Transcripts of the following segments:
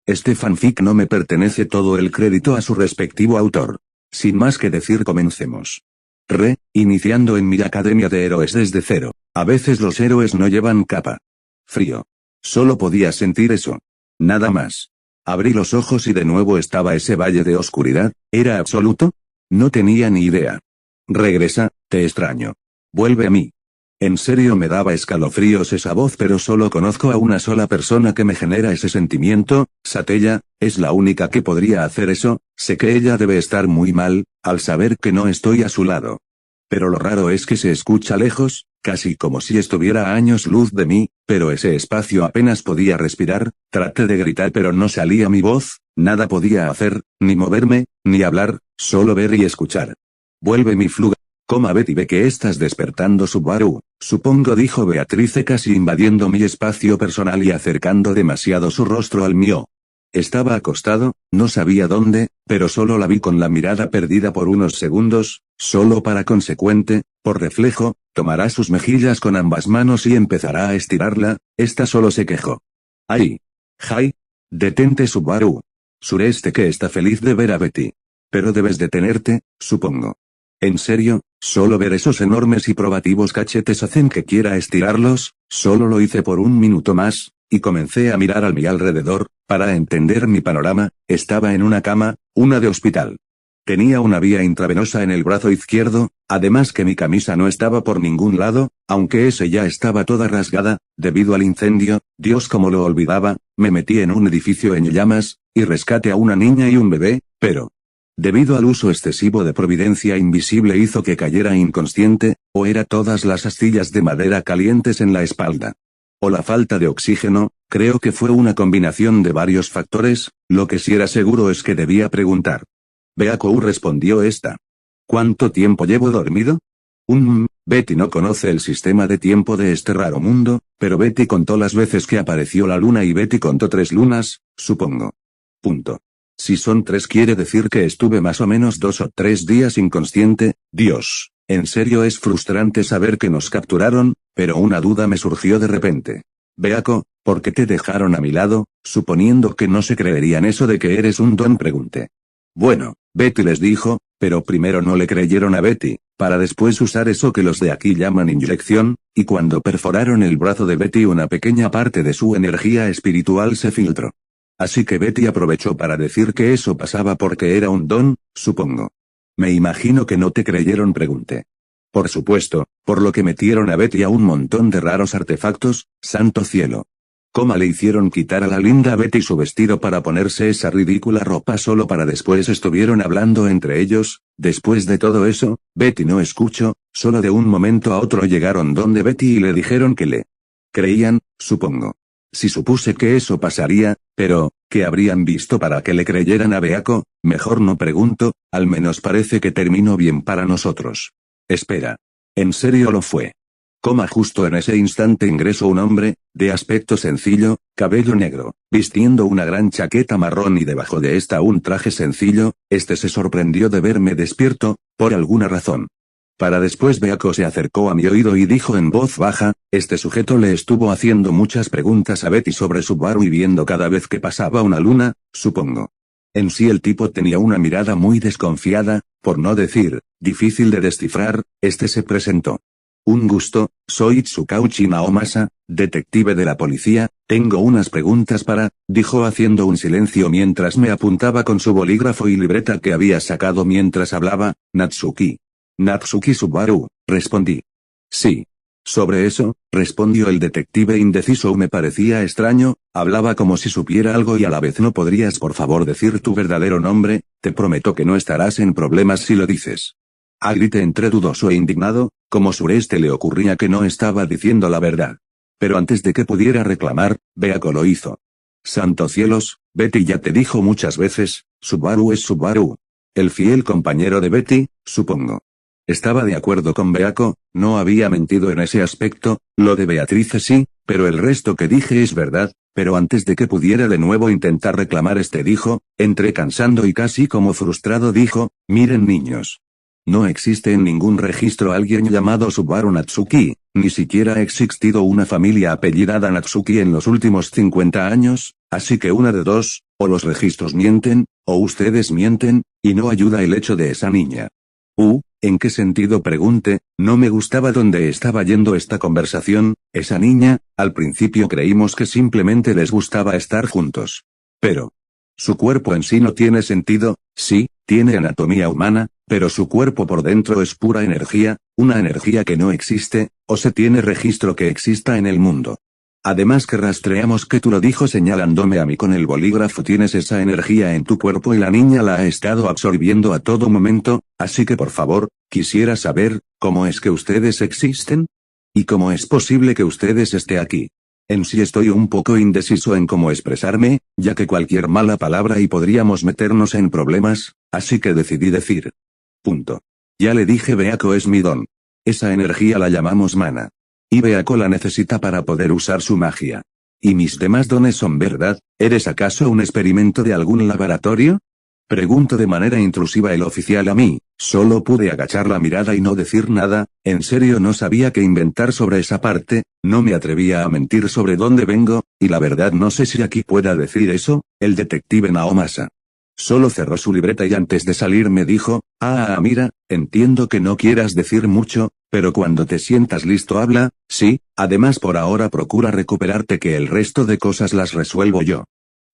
Este fanfic no me pertenece, todo el crédito a su respectivo autor. Sin más que decir, comencemos. Iniciando en mi academia de héroes desde cero. A veces los héroes no llevan capa. Frío. Solo podía sentir eso. Nada más. Abrí los ojos y de nuevo estaba ese valle de oscuridad. ¿Era absoluto? No tenía ni idea. Regresa, te extraño. Vuelve a mí. En serio me daba escalofríos esa voz, pero solo conozco a una sola persona que me genera ese sentimiento, Satella, es la única que podría hacer eso. Sé que ella debe estar muy mal, al saber que no estoy a su lado. Pero lo raro es que se escucha lejos, casi como si estuviera a años luz de mí, pero ese espacio apenas podía respirar. Traté de gritar pero no salía mi voz, nada podía hacer, ni moverme, ni hablar, solo ver y escuchar. Vuelve mi fluga. Betty, ve que estás despertando, Subaru, supongo, dijo Beatrice, casi invadiendo mi espacio personal y acercando demasiado su rostro al mío. Estaba acostado, no sabía dónde, pero solo la vi con la mirada perdida por unos segundos, solo para consecuente, por reflejo, tomará sus mejillas con ambas manos y empezará a estirarla. Esta solo se quejó. ¡Ay! ¡Jai! Detente, Subaru. Sureste que está feliz de ver a Betty. Pero debes detenerte, supongo. En serio, solo ver esos enormes y probativos cachetes hacen que quiera estirarlos. Solo lo hice por un minuto más, y comencé a mirar a mi alrededor, para entender mi panorama. Estaba en una cama, una de hospital. Tenía una vía intravenosa en el brazo izquierdo, además que mi camisa no estaba por ningún lado, aunque ese ya estaba toda rasgada, debido al incendio. Dios, cómo lo olvidaba. Me metí en un edificio en llamas, y rescaté a una niña y un bebé, pero debido al uso excesivo de providencia invisible hizo que cayera inconsciente, o era todas las astillas de madera calientes en la espalda. O la falta de oxígeno, creo que fue una combinación de varios factores. Lo que sí era seguro es que debía preguntar. Beakou, respondió esta. ¿Cuánto tiempo llevo dormido? Betty no conoce el sistema de tiempo de este raro mundo, pero Betty contó las veces que apareció la luna y Betty contó 3 lunas, supongo. Punto. Si son 3 quiere decir que estuve más o menos 2 o 3 días inconsciente. Dios, en serio es frustrante saber que nos capturaron, pero una duda me surgió de repente. Beakou, ¿por qué te dejaron a mi lado, suponiendo que no se creerían eso de que eres un don? Pregunté. Bueno, Betty les dijo, pero primero no le creyeron a Betty, para después usar eso que los de aquí llaman inyección, y cuando perforaron el brazo de Betty una pequeña parte de su energía espiritual se filtró. Así que Betty aprovechó para decir que eso pasaba porque era un don, supongo. Me imagino que no te creyeron, pregunté. Por supuesto, por lo que metieron a Betty a un montón de raros artefactos. Santo cielo. ¿Cómo le hicieron quitar a la linda Betty su vestido para ponerse esa ridícula ropa solo para después estuvieron hablando entre ellos? Después de todo eso, Betty no escuchó, solo de un momento a otro llegaron donde Betty y le dijeron que le creían, supongo. Si supuse que eso pasaría, pero, ¿qué habrían visto para que le creyeran a Beakou? Mejor no pregunto, al menos parece que terminó bien para nosotros. Espera. ¿En serio lo fue? Justo en ese instante ingresó un hombre, de aspecto sencillo, cabello negro, vistiendo una gran chaqueta marrón y debajo de esta un traje sencillo. Este se sorprendió de verme despierto, por alguna razón. Para después Beakou se acercó a mi oído y dijo en voz baja, este sujeto le estuvo haciendo muchas preguntas a Betty sobre Subaru y viendo cada vez que pasaba una luna, supongo. En sí el tipo tenía una mirada muy desconfiada, por no decir, difícil de descifrar. Este se presentó. Un gusto, soy Tsukauchi Naomasa, detective de la policía. Tengo unas preguntas para, dijo haciendo un silencio mientras me apuntaba con su bolígrafo y libreta que había sacado mientras hablaba. Natsuki Subaru, respondí. Sí. Sobre eso, respondió el detective indeciso. Me parecía extraño, hablaba como si supiera algo y a la vez no. ¿Podrías por favor decir tu verdadero nombre? Te prometo que no estarás en problemas si lo dices. Grité entre dudoso e indignado, como Sureste le ocurría que no estaba diciendo la verdad. Pero antes de que pudiera reclamar, Beakou lo hizo. Santo cielos, Betty ya te dijo muchas veces, Subaru es Subaru. El fiel compañero de Betty, supongo. Estaba de acuerdo con Beakou, no había mentido en ese aspecto. Lo de Beatrice sí, pero el resto que dije es verdad. Pero antes de que pudiera de nuevo intentar reclamar dijo, entre cansando y casi como frustrado dijo, miren niños. No existe en ningún registro alguien llamado Subaru Natsuki, ni siquiera ha existido una familia apellidada Natsuki en los últimos 50 años, así que una de dos, o los registros mienten, o ustedes mienten, y no ayuda el hecho de esa niña. ¿En qué sentido? Pregunté, no me gustaba dónde estaba yendo esta conversación, esa niña, al principio creímos que simplemente les gustaba estar juntos. Pero, su cuerpo en sí no tiene sentido, sí, tiene anatomía humana, pero su cuerpo por dentro es pura energía, una energía que no existe, o se tiene registro que exista en el mundo. Además que rastreamos que tú lo dijo señalándome a mí con el bolígrafo, tienes esa energía en tu cuerpo y la niña la ha estado absorbiendo a todo momento, así que por favor, quisiera saber, ¿cómo es que ustedes existen? ¿Y cómo es posible que ustedes esté aquí? En sí estoy un poco indeciso en cómo expresarme, ya que cualquier mala palabra y podríamos meternos en problemas, así que decidí decir. Punto. Ya le dije, Beako es mi don. Esa energía la llamamos mana. Y Beako la necesita para poder usar su magia. ¿Y mis demás dones son verdad? ¿Eres acaso un experimento de algún laboratorio? Preguntó de manera intrusiva el oficial a mí, solo pude agachar la mirada y no decir nada, en serio no sabía qué inventar sobre esa parte, no me atrevía a mentir sobre dónde vengo, y la verdad no sé si aquí pueda decir eso, el detective Naomasa. Solo cerró su libreta y antes de salir me dijo, mira, entiendo que no quieras decir mucho, pero cuando te sientas listo habla, sí, además por ahora procura recuperarte que el resto de cosas las resuelvo yo.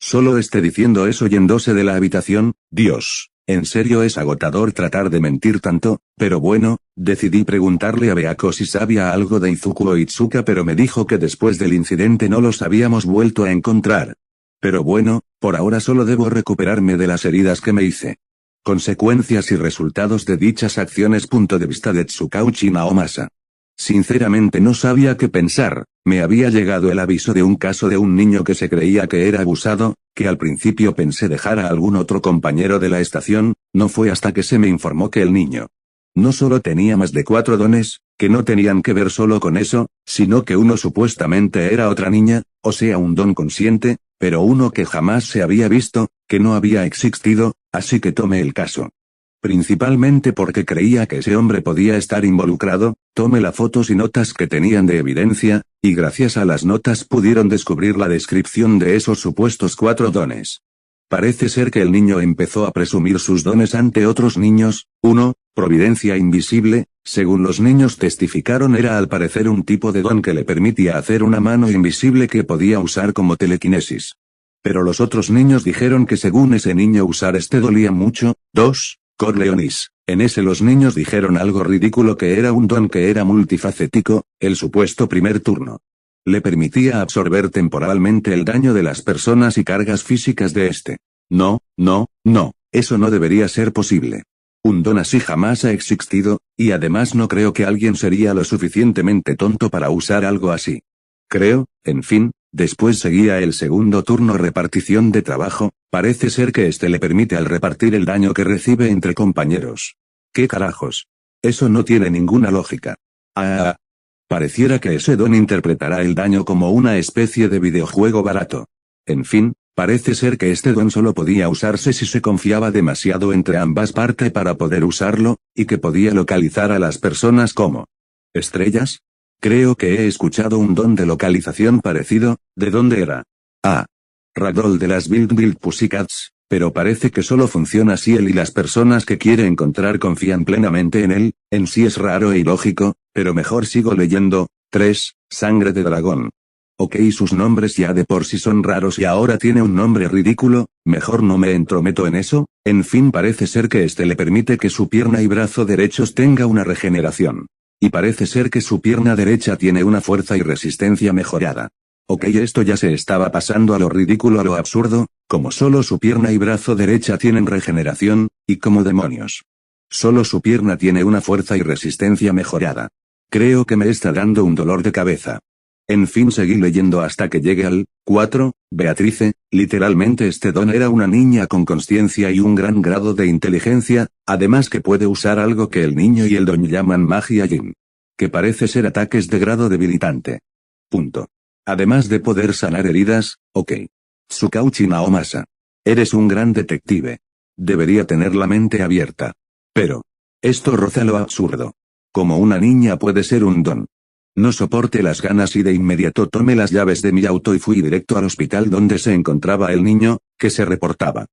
Solo esté diciendo eso yéndose de la habitación, Dios, en serio es agotador tratar de mentir tanto, pero bueno, decidí preguntarle a Beako si sabía algo de Izuku o Itsuka, pero me dijo que después del incidente no los habíamos vuelto a encontrar. Pero bueno, por ahora solo debo recuperarme de las heridas que me hice. Consecuencias y resultados de dichas acciones. Punto de vista de Tsukauchi Naomasa. Sinceramente no sabía qué pensar, me había llegado el aviso de un caso de un niño que se creía que era abusado, que al principio pensé dejar a algún otro compañero de la estación, no fue hasta que se me informó que el niño no solo tenía más de 4 dones, que no tenían que ver solo con eso, sino que uno supuestamente era otra niña, o sea un don consciente, pero uno que jamás se había visto, que no había existido, así que tomé el caso. Principalmente porque creía que ese hombre podía estar involucrado, tomé las fotos y notas que tenían de evidencia, y gracias a las notas pudieron descubrir la descripción de esos supuestos 4 dones. Parece ser que el niño empezó a presumir sus dones ante otros niños. 1. Providencia invisible, según los niños testificaron era al parecer un tipo de don que le permitía hacer una mano invisible que podía usar como telequinesis. Pero los otros niños dijeron que según ese niño usar este dolía mucho. 2. Corleonis. En ese los niños dijeron algo ridículo, que era un don que era multifacético, el supuesto primer turno. Le permitía absorber temporalmente el daño de las personas y cargas físicas de este. No, eso no debería ser posible. Un don así jamás ha existido, y además no creo que alguien sería lo suficientemente tonto para usar algo así. Creo, en fin, después seguía el segundo turno, repartición de trabajo, parece ser que este le permite al repartir el daño que recibe entre compañeros. ¿Qué carajos? Eso no tiene ninguna lógica. Pareciera que ese don interpretará el daño como una especie de videojuego barato. En fin, parece ser que este don solo podía usarse si se confiaba demasiado entre ambas partes para poder usarlo, y que podía localizar a las personas como estrellas. Creo que he escuchado un don de localización parecido. ¿De dónde era? Ragdoll de las Build Pussycats, pero parece que solo funciona si él y las personas que quiere encontrar confían plenamente en él. En sí es raro e ilógico, pero mejor sigo leyendo. 3. Sangre de dragón. Ok, sus nombres ya de por sí son raros y ahora tiene un nombre ridículo, mejor no me entrometo en eso. En fin, parece ser que este le permite que su pierna y brazo derechos tenga una regeneración. Y parece ser que su pierna derecha tiene una fuerza y resistencia mejorada. Ok, esto ya se estaba pasando a lo ridículo, a lo absurdo, como solo su pierna y brazo derecha tienen regeneración, y como demonios. Solo su pierna tiene una fuerza y resistencia mejorada. Creo que me está dando un dolor de cabeza. En fin, seguí leyendo hasta que llegué al 4. Beatrice, literalmente este don era una niña con consciencia y un gran grado de inteligencia, además que puede usar algo que el niño y el don llaman magia yin. Que parece ser ataques de grado debilitante. Punto. Además de poder sanar heridas. Ok. Tsukauchi Naomasa. Eres un gran detective. Debería tener la mente abierta. Pero esto roza lo absurdo. ¿Cómo una niña puede ser un don? No soporté las ganas y de inmediato tomé las llaves de mi auto y fui directo al hospital donde se encontraba el niño, que se reportaba.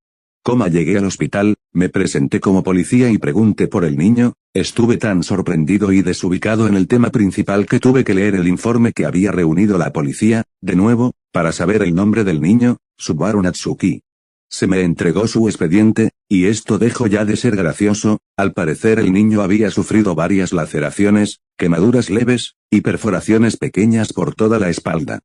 Como llegué al hospital, me presenté como policía y pregunté por el niño. Estuve tan sorprendido y desubicado en el tema principal que tuve que leer el informe que había reunido la policía, de nuevo, para saber el nombre del niño, Subaru Natsuki. Se me entregó su expediente, y esto dejó ya de ser gracioso. Al parecer el niño había sufrido varias laceraciones, quemaduras leves, y perforaciones pequeñas por toda la espalda.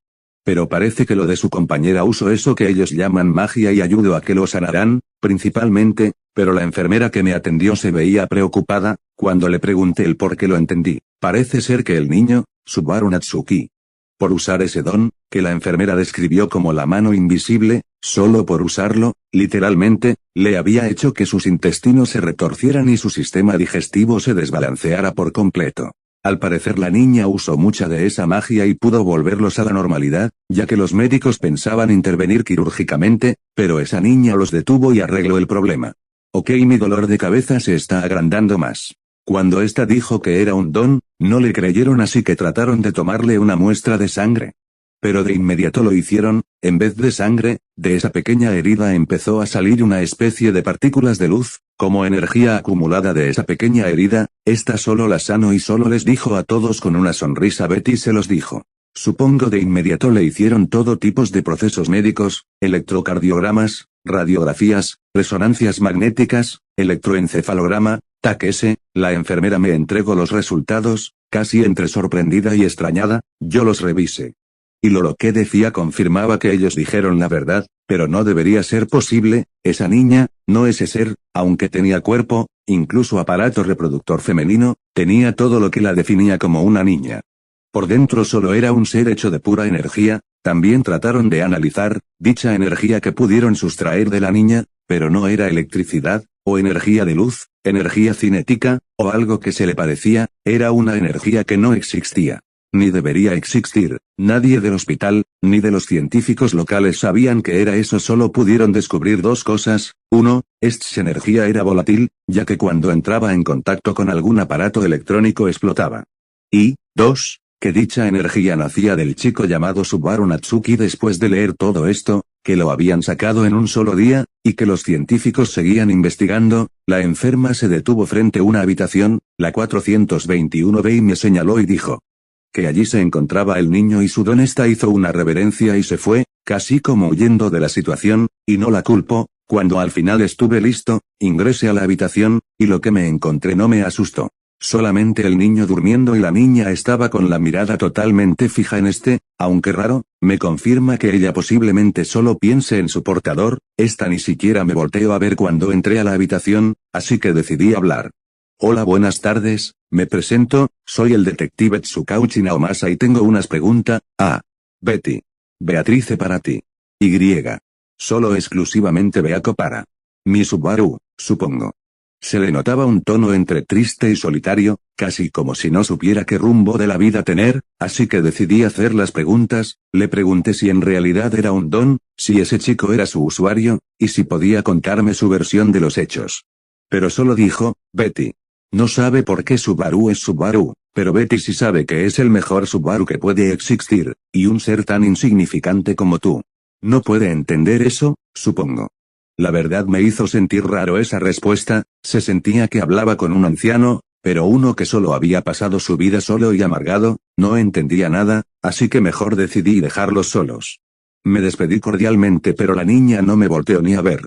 Pero parece que lo de su compañera usó eso que ellos llaman magia y ayudó a que lo sanarán, principalmente, pero la enfermera que me atendió se veía preocupada. Cuando le pregunté el por qué lo entendí. Parece ser que el niño, Subaru Natsuki, por usar ese don, que la enfermera describió como la mano invisible, solo por usarlo, literalmente, le había hecho que sus intestinos se retorcieran y su sistema digestivo se desbalanceara por completo. Al parecer la niña usó mucha de esa magia y pudo volverlos a la normalidad, ya que los médicos pensaban intervenir quirúrgicamente, pero esa niña los detuvo y arregló el problema. Ok, mi dolor de cabeza se está agrandando más. Cuando ésta dijo que era un don, no le creyeron, así que trataron de tomarle una muestra de sangre. Pero de inmediato lo hicieron. En vez de sangre, de esa pequeña herida empezó a salir una especie de partículas de luz, como energía acumulada de esa pequeña herida. Esta solo la sanó y solo les dijo a todos con una sonrisa. Betty se los dijo. Supongo de inmediato le hicieron todo tipos de procesos médicos, electrocardiogramas, radiografías, resonancias magnéticas, electroencefalograma, TAC-S. La enfermera me entregó los resultados, casi entre sorprendida y extrañada. Yo los revisé. Y lo que decía confirmaba que ellos dijeron la verdad, pero no debería ser posible. Esa niña, no ese ser, aunque tenía cuerpo, incluso aparato reproductor femenino, tenía todo lo que la definía como una niña. Por dentro solo era un ser hecho de pura energía. También trataron de analizar dicha energía que pudieron sustraer de la niña, pero no era electricidad, o energía de luz, energía cinética, o algo que se le parecía. Era una energía que no existía. Ni debería existir. Nadie del hospital, ni de los científicos locales sabían que era eso. Solo pudieron descubrir dos cosas. Uno, esta energía era volátil, ya que cuando entraba en contacto con algún aparato electrónico explotaba. Y, dos, que dicha energía nacía del chico llamado Subaru Natsuki. Después de leer todo esto, que lo habían sacado en un solo día, y que los científicos seguían investigando, la enferma se detuvo frente a una habitación, la 421B, y me señaló y dijo que allí se encontraba el niño y su don. Esta hizo una reverencia y se fue, casi como huyendo de la situación, y no la culpo. Cuando al final estuve listo, ingresé a la habitación, y lo que me encontré no me asustó. Solamente el niño durmiendo y la niña estaba con la mirada totalmente fija en aunque raro, me confirma que ella posiblemente solo piense en su portador. Esta ni siquiera me volteó a ver cuando entré a la habitación, así que decidí hablar. Hola, buenas tardes, me presento, soy el detective Tsukauchi Naomasa y tengo unas preguntas. Betty. Beatrice para ti. Y. Solo exclusivamente Beaco para mi Subaru, supongo. Se le notaba un tono entre triste y solitario, casi como si no supiera qué rumbo de la vida tener, así que decidí hacer las preguntas. Le pregunté si en realidad era un don, si ese chico era su usuario, y si podía contarme su versión de los hechos. Pero solo dijo, Betty. No sabe por qué Subaru es Subaru, pero Betty sí sabe que es el mejor Subaru que puede existir, y un ser tan insignificante como tú. No puede entender eso, supongo. La verdad me hizo sentir raro esa respuesta. Se sentía que hablaba con un anciano, pero uno que solo había pasado su vida solo y amargado. No entendía nada, así que mejor decidí dejarlos solos. Me despedí cordialmente, pero la niña no me volteó ni a ver.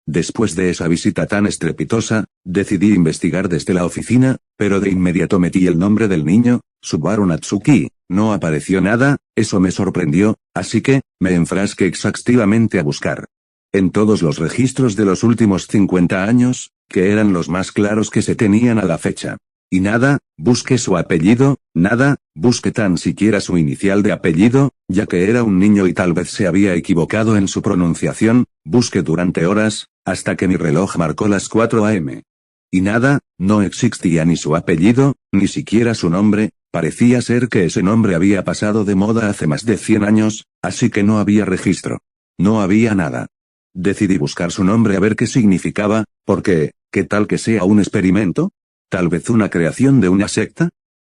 Después de esa visita tan estrepitosa, decidí investigar desde la oficina, pero de inmediato metí el nombre del niño, Subaru Natsuki. No apareció nada. Eso me sorprendió, así que me enfrasqué exhaustivamente a buscar en todos los registros de los últimos 50 años, que eran los más claros que se tenían a la fecha. Y nada. Busqué su apellido, nada. Busqué tan siquiera su inicial de apellido, ya que era un niño y tal vez se había equivocado en su pronunciación. Busqué durante horas, hasta que mi reloj marcó las 4 a.m. Y nada. No existía ni su apellido, ni siquiera su nombre. Parecía ser que ese nombre había pasado de moda hace más de 100 años, así que no había registro. No había nada. Decidí buscar su nombre a ver qué significaba, porque, ¿qué tal que sea un experimento? ¿Tal vez una creación de una secta?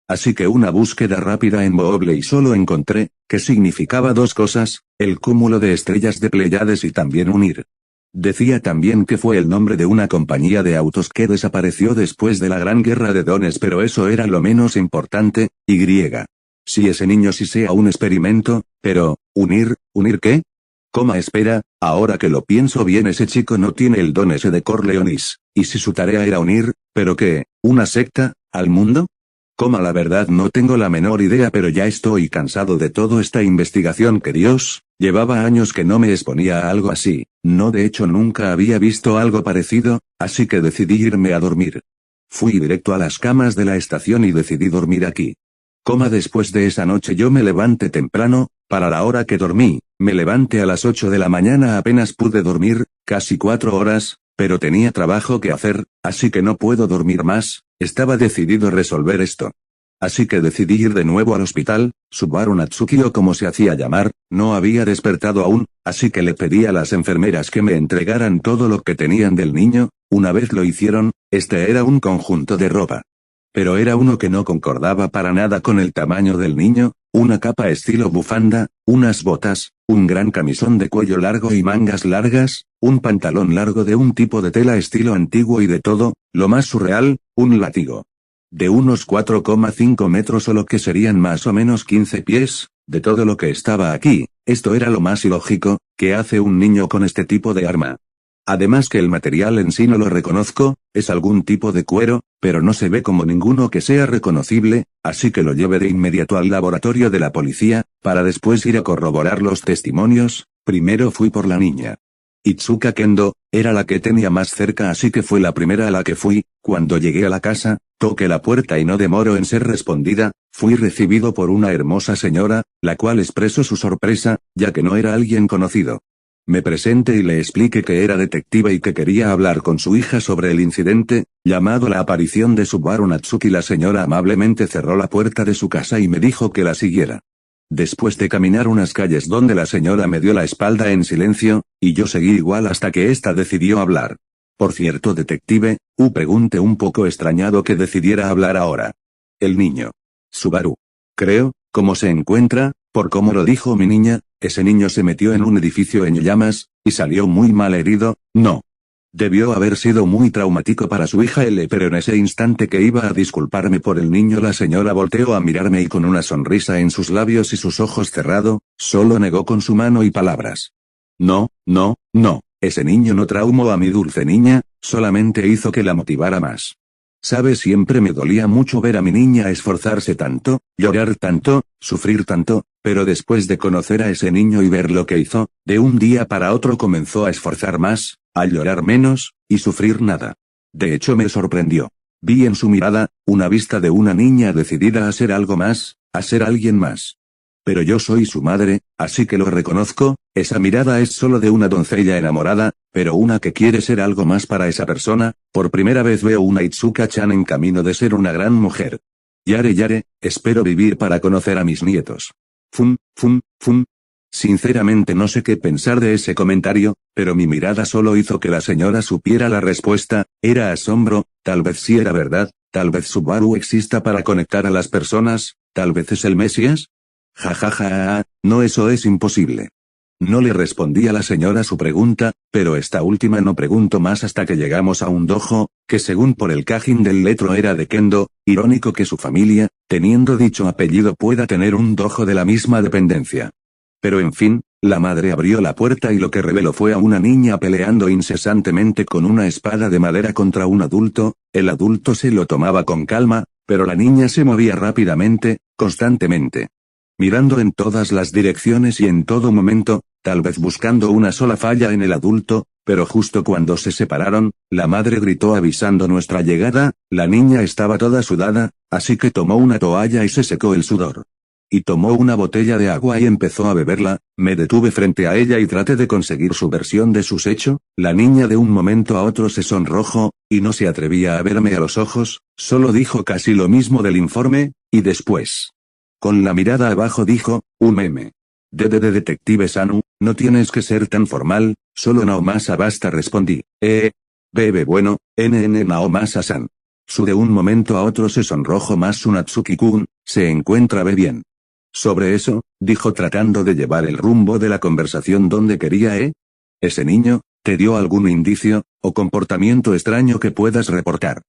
Así que una búsqueda rápida en Google y solo encontré, que significaba dos cosas, el cúmulo de estrellas de Pléyades y también unir. Decía también que fue el nombre de una compañía de autos que desapareció después de la Gran Guerra de Dones, pero eso era lo menos importante, Y. Si ese niño sí sea un experimento, pero, ¿unir qué? Espera, ahora que lo pienso bien, ese chico no tiene el don ese de Corleonis, y si su tarea era unir, ¿pero qué? ¿Una secta, al mundo? La verdad no tengo la menor idea, pero ya estoy cansado de toda esta investigación que Dios, llevaba años que no me exponía a algo así, no, de hecho nunca había visto algo parecido, así que decidí irme a dormir. Fui directo a las camas de la estación y decidí dormir aquí. Después de esa noche yo me levanté temprano, para la hora que dormí, me levanté a las 8 de la mañana, apenas pude dormir, casi 4 horas, pero tenía trabajo que hacer, así que no puedo dormir más, estaba decidido a resolver esto. Así que decidí ir de nuevo al hospital, Subaru Natsuki o como se hacía llamar, no había despertado aún, así que le pedí a las enfermeras que me entregaran todo lo que tenían del niño, una vez lo hicieron, este era un conjunto de ropa. Pero era uno que no concordaba para nada con el tamaño del niño, una capa estilo bufanda, unas botas, un gran camisón de cuello largo y mangas largas, un pantalón largo de un tipo de tela estilo antiguo y de todo, lo más surreal, un látigo. De unos 4,5 metros o lo que serían más o menos 15 pies, de todo lo que estaba aquí, esto era lo más ilógico, ¿qué hace un niño con este tipo de arma? Además que el material en sí no lo reconozco, es algún tipo de cuero, pero no se ve como ninguno que sea reconocible, así que lo llevé de inmediato al laboratorio de la policía, para después ir a corroborar los testimonios. Primero fui por la niña. Itsuka Kendo, era la que tenía más cerca, así que fue la primera a la que fui. Cuando llegué a la casa, toqué la puerta y no demoró en ser respondida, fui recibido por una hermosa señora, la cual expresó su sorpresa, ya que no era alguien conocido. Me presenté y le expliqué que era detective y que quería hablar con su hija sobre el incidente, llamado la aparición de Subaru Natsuki. La señora amablemente cerró la puerta de su casa y me dijo que la siguiera. Después de caminar unas calles donde la señora me dio la espalda en silencio, y yo seguí igual hasta que ésta decidió hablar. Por cierto, detective, pregunté un poco extrañado que decidiera hablar ahora. El niño. Subaru. Creo, ¿cómo se encuentra? Por cómo lo dijo mi niña, ese niño se metió en un edificio en llamas, y salió muy mal herido, ¿no? Debió haber sido muy traumático para su hija pero en ese instante que iba a disculparme por el niño, la señora volteó a mirarme y con una sonrisa en sus labios y sus ojos cerrados, solo negó con su mano y palabras. No, no, no, ese niño no traumó a mi dulce niña, solamente hizo que la motivara más. ¿Sabe? Siempre me dolía mucho ver a mi niña esforzarse tanto, llorar tanto, sufrir tanto, pero después de conocer a ese niño y ver lo que hizo, de un día para otro comenzó a esforzar más, a llorar menos, y sufrir nada. De hecho me sorprendió. Vi en su mirada, una vista de una niña decidida a ser algo más, a ser alguien más. Pero yo soy su madre, así que lo reconozco, esa mirada es solo de una doncella enamorada, pero una que quiere ser algo más para esa persona. Por primera vez veo una Itsuka-chan en camino de ser una gran mujer. Yare, espero vivir para conocer a mis nietos. Fum. Sinceramente no sé qué pensar de ese comentario, pero mi mirada solo hizo que la señora supiera la respuesta, era asombro, tal vez sí era verdad, tal vez Subaru exista para conectar a las personas, tal vez es el Mesías. Jajaja, no, eso es imposible. No le respondí a la señora su pregunta, pero esta última no preguntó más hasta que llegamos a un dojo, que según por el kajin del letro era de Kendo, irónico que su familia, teniendo dicho apellido, pueda tener un dojo de la misma dependencia. Pero en fin, la madre abrió la puerta y lo que reveló fue a una niña peleando incesantemente con una espada de madera contra un adulto. El adulto se lo tomaba con calma, pero la niña se movía rápidamente, constantemente. Mirando en todas las direcciones y en todo momento, tal vez buscando una sola falla en el adulto, pero justo cuando se separaron, la madre gritó avisando nuestra llegada. La niña estaba toda sudada, así que tomó una toalla y se secó el sudor. Y tomó una botella de agua y empezó a beberla. Me detuve frente a ella y traté de conseguir su versión de sus hechos. La niña de un momento a otro se sonrojó, y no se atrevía a verme a los ojos, solo dijo casi lo mismo del informe, y después, con la mirada abajo, dijo, un meme. Detective Sanu, no tienes que ser tan formal, solo Naomasa basta, respondí. Bebe bueno, NN Naomasa-san. Su de un momento a otro se sonrojó más. Natsuki-kun, ¿se encuentra bien? Sobre eso, dijo tratando de llevar el rumbo de la conversación donde quería, ¿Ese niño, te dio algún indicio, o comportamiento extraño que puedas reportar?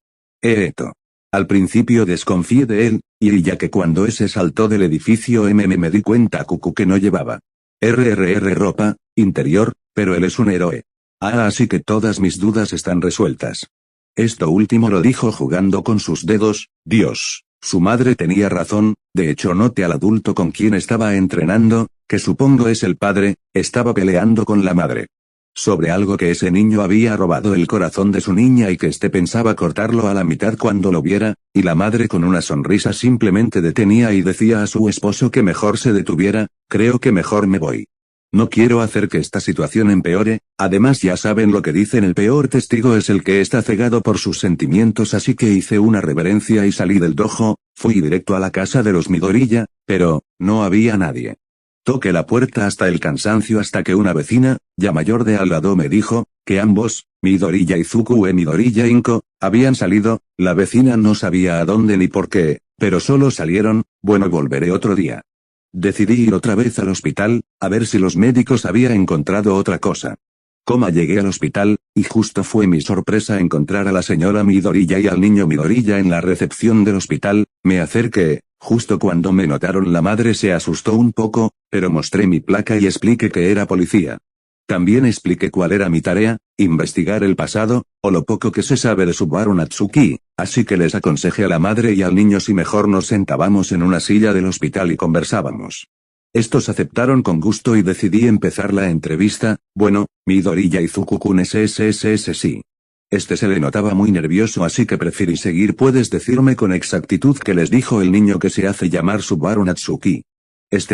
Al principio desconfié de él, y ya que cuando ese saltó del edificio me di cuenta que no llevaba ropa interior, pero él es un héroe. Así que todas mis dudas están resueltas. Esto último lo dijo jugando con sus dedos. Dios, su madre tenía razón, de hecho noté al adulto con quien estaba entrenando, que supongo es el padre, estaba peleando con la madre. Sobre algo que ese niño había robado el corazón de su niña y que pensaba cortarlo a la mitad cuando lo viera, y la madre con una sonrisa simplemente detenía y decía a su esposo que mejor se detuviera, creo que mejor me voy. No quiero hacer que esta situación empeore, además ya saben lo que dicen, el peor testigo es el que está cegado por sus sentimientos, así que hice una reverencia y salí del dojo, fui directo a la casa de los Midoriya, pero, no había nadie. Toqué la puerta hasta el cansancio hasta que una vecina, ya mayor de al lado me dijo, que ambos, Midoriya y Midoriya Inko, habían salido, la vecina no sabía a dónde ni por qué, pero solo salieron, bueno volveré otro día. Decidí ir otra vez al hospital, a ver si los médicos habían encontrado otra cosa. Llegué al hospital, y justo fue mi sorpresa encontrar a la señora Midoriya y al niño Midoriya en la recepción del hospital, me acerqué. Justo cuando me notaron la madre se asustó un poco, pero mostré mi placa y expliqué que era policía. También expliqué cuál era mi tarea, investigar el pasado, o lo poco que se sabe de Subaru Natsuki, así que les aconsejé a la madre y al niño si mejor nos sentábamos en una silla del hospital y conversábamos. Estos aceptaron con gusto y decidí empezar la entrevista. Bueno, Midoriya y Zuku-kun sí. Se le notaba muy nervioso, así que preferí seguir. ¿Puedes decirme con exactitud qué les dijo el niño que se hace llamar Subaru Natsuki?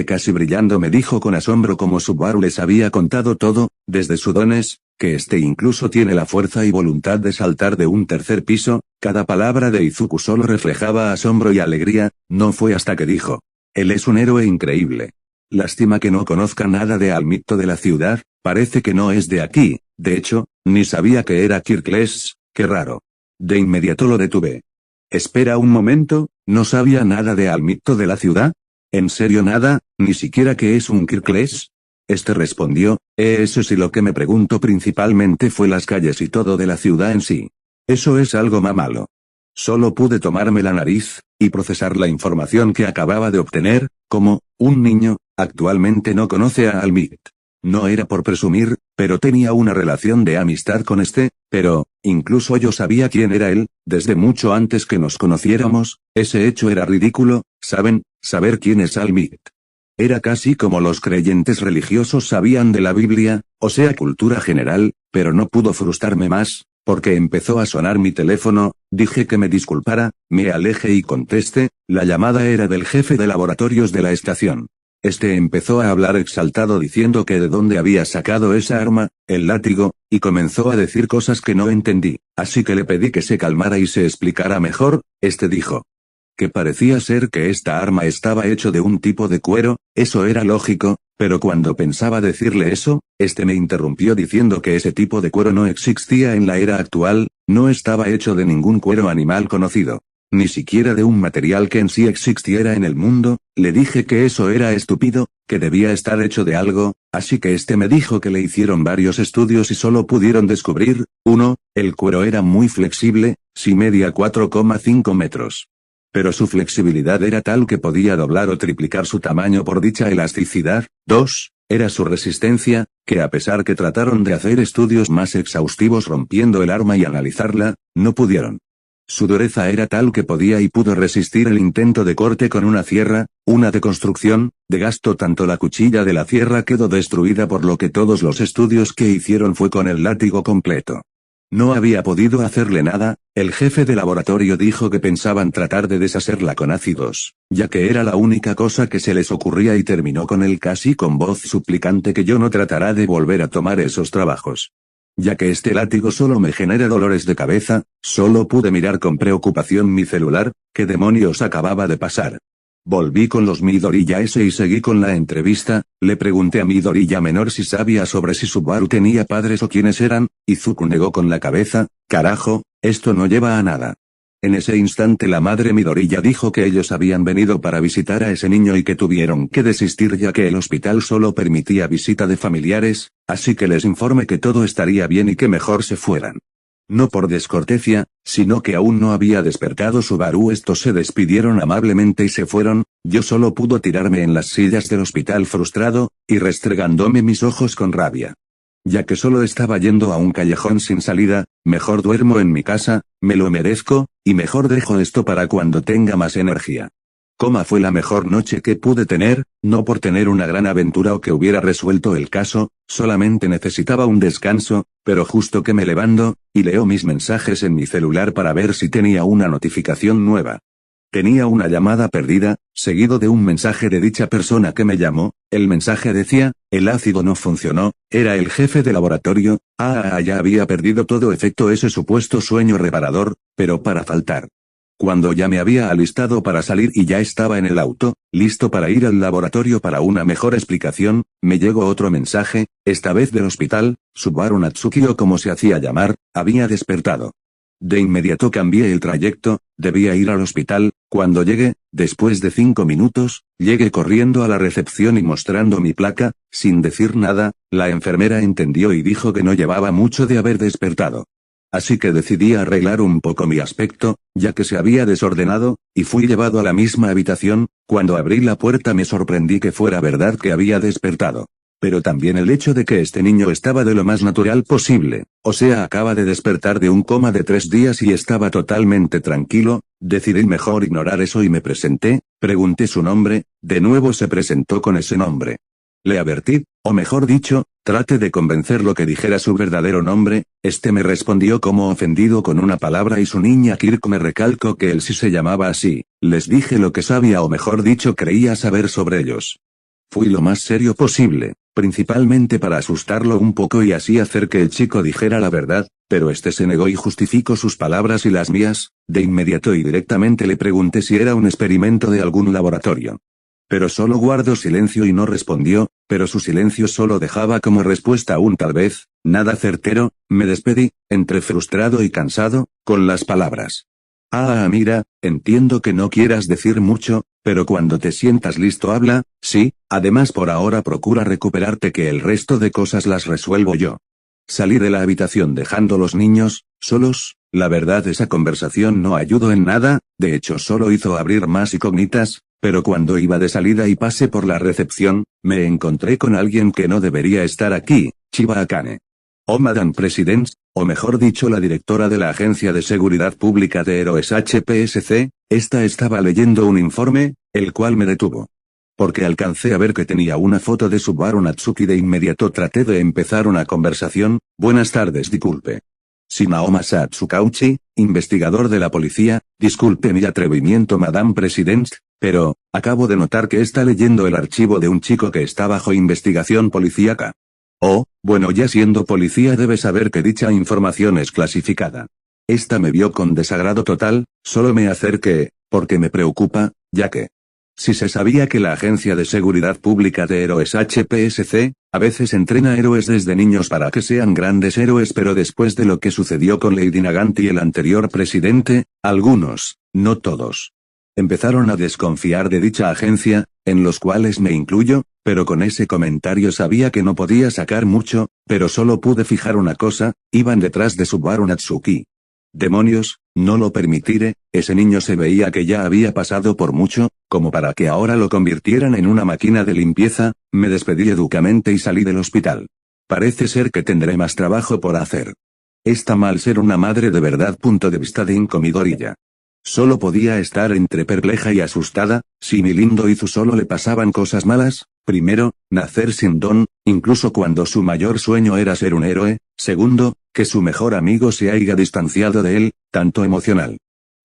Casi brillando me dijo con asombro como Subaru les había contado todo, desde sus dones, que incluso tiene la fuerza y voluntad de saltar de un tercer piso. Cada palabra de Izuku solo reflejaba asombro y alegría. No fue hasta que dijo: él es un héroe increíble. Lástima que no conozca nada de al mito de la ciudad, parece que no es de aquí, de hecho, ni sabía que era Kirkles, qué raro. De inmediato lo detuve. Espera un momento, ¿no sabía nada de al mito de la ciudad? ¿En serio nada, ni siquiera que es un Kirkles? Respondió, eso sí, lo que me pregunto principalmente fue las calles y todo de la ciudad en sí. Eso es algo malo. Solo pude tomarme la nariz, y procesar la información que acababa de obtener, como, un niño, actualmente no conoce a Almit. No era por presumir, pero tenía una relación de amistad con pero, incluso yo sabía quién era él, desde mucho antes que nos conociéramos. Ese hecho era ridículo, ¿saben? Saber quién es Almit. Era casi como los creyentes religiosos sabían de la Biblia, o sea, cultura general, pero no pudo frustrarme más, porque empezó a sonar mi teléfono. Dije que me disculpara, me alejé y contesté, la llamada era del jefe de laboratorios de la estación. Empezó a hablar exaltado diciendo que de dónde había sacado esa arma, el látigo, y comenzó a decir cosas que no entendí, así que le pedí que se calmara y se explicara mejor. Dijo que parecía ser que esta arma estaba hecho de un tipo de cuero. Eso era lógico, pero cuando pensaba decirle eso, me interrumpió diciendo que ese tipo de cuero no existía en la era actual, no estaba hecho de ningún cuero animal conocido. Ni siquiera de un material que en sí existiera en el mundo. Le dije que eso era estúpido, que debía estar hecho de algo, así que me dijo que le hicieron varios estudios y solo pudieron descubrir, 1, el cuero era muy flexible, si medía 4,5 metros. Pero su flexibilidad era tal que podía doblar o triplicar su tamaño por dicha elasticidad. 2, era su resistencia, que a pesar que trataron de hacer estudios más exhaustivos rompiendo el arma y analizarla, no pudieron. Su dureza era tal que podía y pudo resistir el intento de corte con una sierra, una de construcción, de gasto. Tanto la cuchilla de la sierra quedó destruida, por lo que todos los estudios que hicieron fue con el látigo completo. No había podido hacerle nada. El jefe de laboratorio dijo que pensaban tratar de deshacerla con ácidos, ya que era la única cosa que se les ocurría, y terminó con él casi con voz suplicante que yo no tratará de volver a tomar esos trabajos. Ya que látigo solo me genera dolores de cabeza. Solo pude mirar con preocupación mi celular. ¿Qué demonios acababa de pasar? Volví con los Midoriya y seguí con la entrevista. Le pregunté a Midoriya menor si sabía sobre si Subaru tenía padres o quiénes eran. Izuku negó con la cabeza. Carajo, esto no lleva a nada. En ese instante la madre Midoriya dijo que ellos habían venido para visitar a ese niño y que tuvieron que desistir ya que el hospital solo permitía visita de familiares, así que les informé que todo estaría bien y que mejor se fueran. No por descortesia, sino que aún no había despertado Subaru. Estos se despidieron amablemente y se fueron, yo solo pude tirarme en las sillas del hospital frustrado, y restregándome mis ojos con rabia. Ya que solo estaba yendo a un callejón sin salida, mejor duermo en mi casa, me lo merezco, y mejor dejo esto para cuando tenga más energía. Cómo fue la mejor noche que pude tener, no por tener una gran aventura o que hubiera resuelto el caso, solamente necesitaba un descanso, pero justo que me levanto, y leo mis mensajes en mi celular para ver si tenía una notificación nueva. Tenía una llamada perdida, seguido de un mensaje de dicha persona que me llamó. El mensaje decía, el ácido no funcionó, era el jefe de laboratorio. Ya había perdido todo efecto ese supuesto sueño reparador, pero para faltar. Cuando ya me había alistado para salir y ya estaba en el auto, listo para ir al laboratorio para una mejor explicación, me llegó otro mensaje, esta vez del hospital. Subaru Natsuki, o como se hacía llamar, había despertado. De inmediato cambié el trayecto, debía ir al hospital. Cuando llegué, después de 5 minutos, llegué corriendo a la recepción y mostrando mi placa, sin decir nada, la enfermera entendió y dijo que no llevaba mucho de haber despertado. Así que decidí arreglar un poco mi aspecto, ya que se había desordenado, y fui llevado a la misma habitación. Cuando abrí la puerta me sorprendí que fuera verdad que había despertado. Pero también el hecho de que este niño estaba de lo más natural posible, o sea, acaba de despertar de un coma de 3 días y estaba totalmente tranquilo. Decidí mejor ignorar eso y me presenté, pregunté su nombre, de nuevo se presentó con ese nombre. Le advertí, o mejor dicho, traté de convencerlo que dijera su verdadero nombre. Este me respondió como ofendido con una palabra y su niña Kirk me recalcó que él sí se llamaba así. Les dije lo que sabía, o mejor dicho creía saber sobre ellos. Fui lo más serio posible, principalmente para asustarlo un poco y así hacer que el chico dijera la verdad, pero este se negó y justificó sus palabras y las mías. De inmediato y directamente le pregunté si era un experimento de algún laboratorio. Pero solo guardó silencio y no respondió, pero su silencio solo dejaba como respuesta un tal vez, nada certero. Me despedí, entre frustrado y cansado, con las palabras: mira, entiendo que no quieras decir mucho, pero cuando te sientas listo habla. Sí, además por ahora procura recuperarte, que el resto de cosas las resuelvo yo. Salí de la habitación dejando los niños solos. La verdad, esa conversación no ayudó en nada, de hecho solo hizo abrir más incógnitas, pero cuando iba de salida y pasé por la recepción, me encontré con alguien que no debería estar aquí, Chiba Akane. Madame President, o mejor dicho la directora de la Agencia de Seguridad Pública de Héroes HPSC, esta estaba leyendo un informe, el cual me detuvo. Porque alcancé a ver que tenía una foto de Subaru Natsuki. De inmediato traté de empezar una conversación. Buenas tardes, disculpe. Naoma Satsukauchi, investigador de la policía. Disculpe mi atrevimiento, Madame President, pero, acabo de notar que está leyendo el archivo de un chico que está bajo investigación policíaca. Bueno, ya siendo policía debe saber que dicha información es clasificada. Esta me vio con desagrado total, solo me acerqué, porque me preocupa, ya que si se sabía que la Agencia de Seguridad Pública de Héroes HPSC, a veces entrena héroes desde niños para que sean grandes héroes, pero después de lo que sucedió con Lady Nagant y el anterior presidente, algunos, no todos, empezaron a desconfiar de dicha agencia, en los cuales me incluyo, pero con ese comentario sabía que no podía sacar mucho, pero solo pude fijar una cosa: iban detrás de Subaru Natsuki. Demonios, no lo permitiré. Ese niño se veía que ya había pasado por mucho, como para que ahora lo convirtieran en una máquina de limpieza. Me despedí educadamente y salí del hospital. Parece ser que tendré más trabajo por hacer. Está mal ser una madre de verdad. Punto de vista de Inko Midoriya. Solo podía estar entre perpleja y asustada. Si mi lindo Izu solo le pasaban cosas malas. Primero, nacer sin don, incluso cuando su mayor sueño era ser un héroe. Segundo, que su mejor amigo se haya distanciado de él, tanto emocional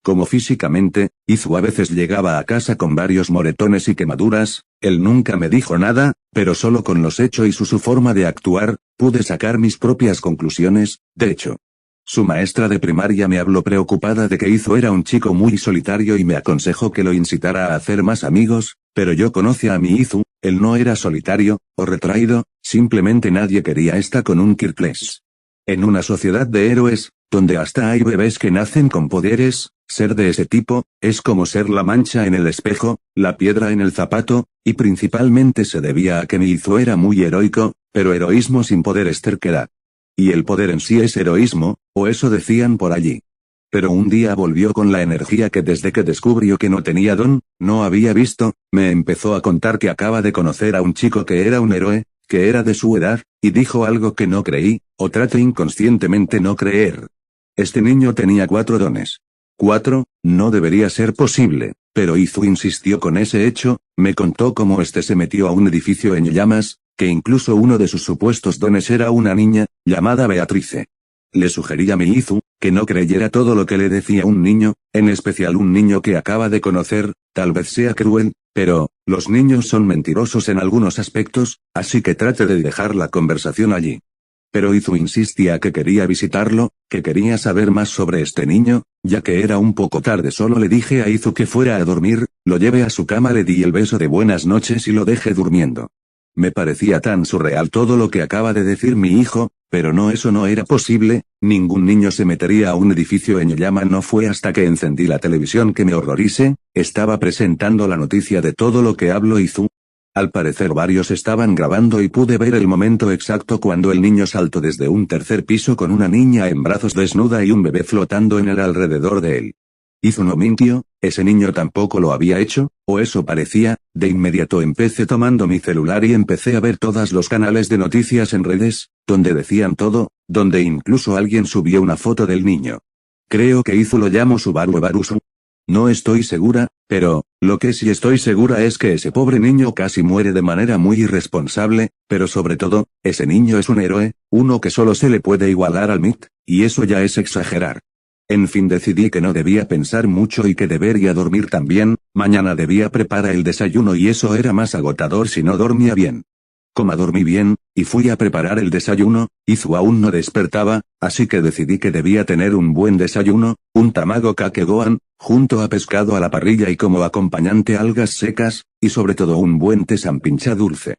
como físicamente. Izu a veces llegaba a casa con varios moretones y quemaduras. Él nunca me dijo nada, pero solo con los hechos y su forma de actuar, pude sacar mis propias conclusiones. De hecho, su maestra de primaria me habló preocupada de que Izu era un chico muy solitario y me aconsejó que lo incitara a hacer más amigos, pero yo conocía a mi Izu, él no era solitario, o retraído, simplemente nadie quería estar con un Kirkles. En una sociedad de héroes, donde hasta hay bebés que nacen con poderes, Ser de ese tipo, es como ser la mancha en el espejo, la piedra en el zapato, y principalmente se debía a que mi Izu era muy heroico, pero heroísmo sin poder es terquedad. Y el poder en sí es heroísmo, o eso decían por allí. Pero un día volvió con la energía que desde que descubrió que no tenía don, no había visto, me empezó a contar que acaba de conocer a un chico que era un héroe, que era de su edad, y dijo algo que no creí, o traté inconscientemente no creer. Este niño tenía 4 dones. 4, no debería ser posible, pero Izu insistió con ese hecho, me contó cómo este se metió a un edificio en llamas, que incluso uno de sus supuestos dones era una niña, llamada Beatrice. Le sugerí a mi Izu, que no creyera todo lo que le decía un niño, en especial un niño que acaba de conocer, tal vez sea cruel, pero, los niños son mentirosos en algunos aspectos, así que trate de dejar la conversación allí. Pero Izu insistía que quería visitarlo, que quería saber más sobre este niño, ya que era un poco tarde. Solo le dije a Izu que fuera a dormir, lo llevé a su cama, le di el beso de buenas noches y lo dejé durmiendo. Me parecía tan surreal todo lo que acaba de decir mi hijo, pero no, eso no era posible, ningún niño se metería a un edificio en llama. No fue hasta que encendí la televisión que me horroricé, estaba presentando la noticia de todo lo que habló Izu. Al parecer varios estaban grabando y pude ver el momento exacto cuando el niño saltó desde un tercer piso con una niña en brazos desnuda y un bebé flotando en el alrededor de él. Izu no mintió, ese niño tampoco lo había hecho, o eso parecía. De inmediato empecé tomando mi celular y empecé a ver todos los canales de noticias en redes, donde decían todo, donde incluso alguien subió una foto del niño. Creo que Izu lo llamó Subaru Ebarusu. No estoy segura, pero, lo que sí estoy segura es que ese pobre niño casi muere de manera muy irresponsable, pero sobre todo, ese niño es un héroe, uno que solo se le puede igualar al Mit, y eso ya es exagerar. En fin, decidí que no debía pensar mucho y que debería dormir también, mañana debía preparar el desayuno y eso era más agotador si no dormía bien. Como dormí bien, y fui a preparar el desayuno, Izu aún no despertaba, así que decidí que debía tener un buen desayuno, un tamago kake gohan, junto a pescado a la parrilla y como acompañante algas secas, y sobre todo un buen té sanpincha dulce.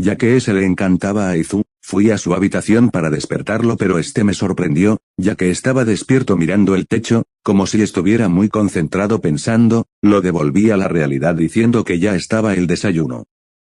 Ya que ese le encantaba a Izu, fui a su habitación para despertarlo, pero este me sorprendió, ya que estaba despierto mirando el techo, como si estuviera muy concentrado pensando. Lo devolví a la realidad diciendo que ya estaba el desayuno.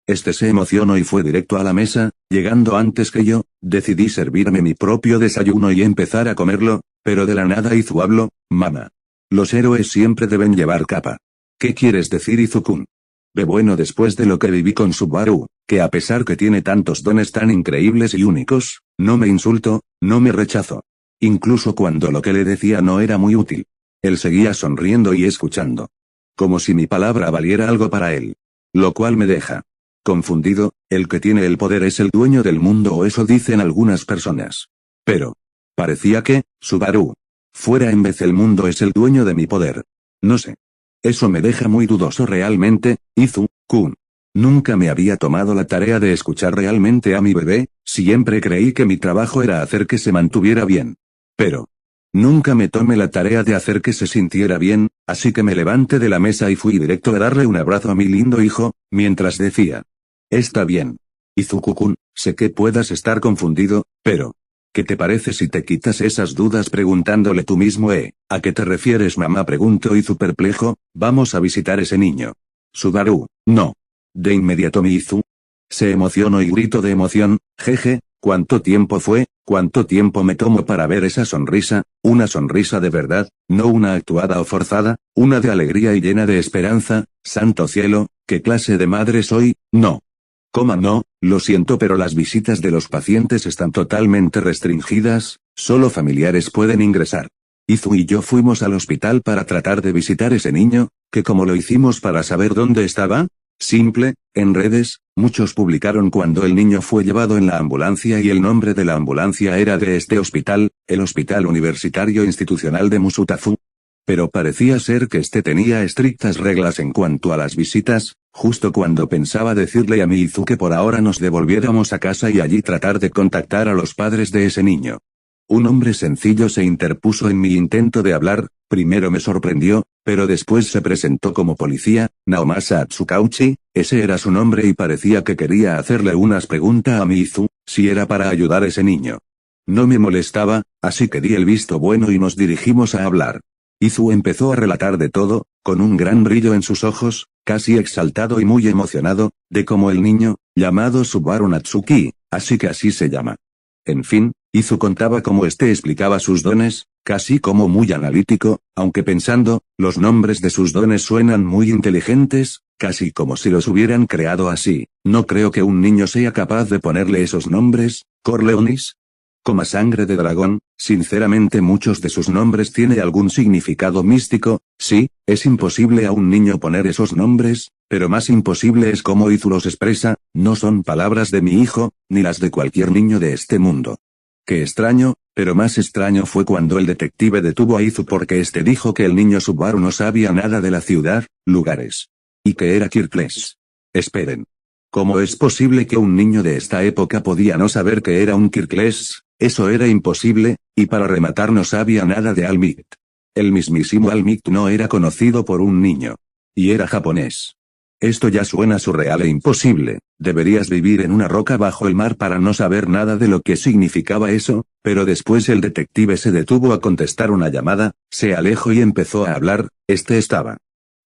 Este se emocionó y fue directo a la mesa, llegando antes que yo. Decidí servirme mi propio desayuno y empezar a comerlo, pero de la nada Izu habló: mamá. Los héroes siempre deben llevar capa. ¿Qué quieres decir, Izu-kun? Bueno, después de lo que viví con Subaru, que a pesar que tiene tantos dones tan increíbles y únicos, no me insultó, no me rechazó. Incluso cuando lo que le decía no era muy útil. Él seguía sonriendo y escuchando. Como si mi palabra valiera algo para él. Lo cual me deja confundido. El que tiene el poder es el dueño del mundo, o eso dicen algunas personas. Pero, parecía que, Subaru, fuera en vez el mundo es el dueño de mi poder. No sé. Eso me deja muy dudoso realmente, Izu-kun. Nunca me había tomado la tarea de escuchar realmente a mi bebé, siempre creí que mi trabajo era hacer que se mantuviera bien. Pero, nunca me tomé la tarea de hacer que se sintiera bien, así que me levanté de la mesa y fui directo a darle un abrazo a mi lindo hijo, mientras decía: está bien. Izuku-kun, sé que puedas estar confundido, pero, ¿qué te parece si te quitas esas dudas preguntándole tú mismo? ¿A qué te refieres, mamá?, preguntó Izu perplejo. Vamos a visitar ese niño. Subaru, no. De inmediato mi Izu se emocionó y gritó de emoción: jeje, ¿cuánto tiempo fue? ¿Cuánto tiempo me tomo para ver esa sonrisa? Una sonrisa de verdad, no una actuada o forzada, una de alegría y llena de esperanza. Santo cielo, ¿qué clase de madre soy? No. ¿Cómo no? Lo siento, pero las visitas de los pacientes están totalmente restringidas, solo familiares pueden ingresar. Izu y yo fuimos al hospital para tratar de visitar ese niño, que como lo hicimos para saber dónde estaba. Simple, en redes, muchos publicaron cuando el niño fue llevado en la ambulancia y el nombre de la ambulancia era de este hospital, el Hospital Universitario Institucional de Musutafu. Pero parecía ser que este tenía estrictas reglas en cuanto a las visitas, justo cuando pensaba decirle a mi Izu que por ahora nos devolviéramos a casa y allí tratar de contactar a los padres de ese niño. Un hombre sencillo se interpuso en mi intento de hablar. Primero me sorprendió, pero después se presentó como policía, Naomasa Tsukauchi, ese era su nombre, y parecía que quería hacerle unas preguntas a mi Izu, si era para ayudar a ese niño. No me molestaba, así que di el visto bueno y nos dirigimos a hablar. Izu empezó a relatar de todo, con un gran brillo en sus ojos, casi exaltado y muy emocionado, de cómo el niño, llamado Subaru Natsuki, así que así se llama. En fin, Izu contaba cómo explicaba sus dones, casi como muy analítico, aunque pensando, los nombres de sus dones suenan muy inteligentes, casi como si los hubieran creado así. No creo que un niño sea capaz de ponerle esos nombres, Corleonis. Coma sangre de dragón, sinceramente muchos de sus nombres tiene algún significado místico, sí, es imposible a un niño poner esos nombres, pero más imposible es cómo Izu los expresa, no son palabras de mi hijo, ni las de cualquier niño de este mundo. Qué extraño, pero más extraño fue cuando el detective detuvo a Izu porque dijo que el niño Subaru no sabía nada de la ciudad, lugares. Y que era Kirkles. Esperen. ¿Cómo es posible que un niño de esta época podía no saber que era un Kirkles? Eso era imposible, y para rematar no sabía nada de Almit. El mismísimo Almit no era conocido por un niño. Y era japonés. Esto ya suena surreal e imposible, deberías vivir en una roca bajo el mar para no saber nada de lo que significaba eso, pero después el detective se detuvo a contestar una llamada, se alejó y empezó a hablar, estaba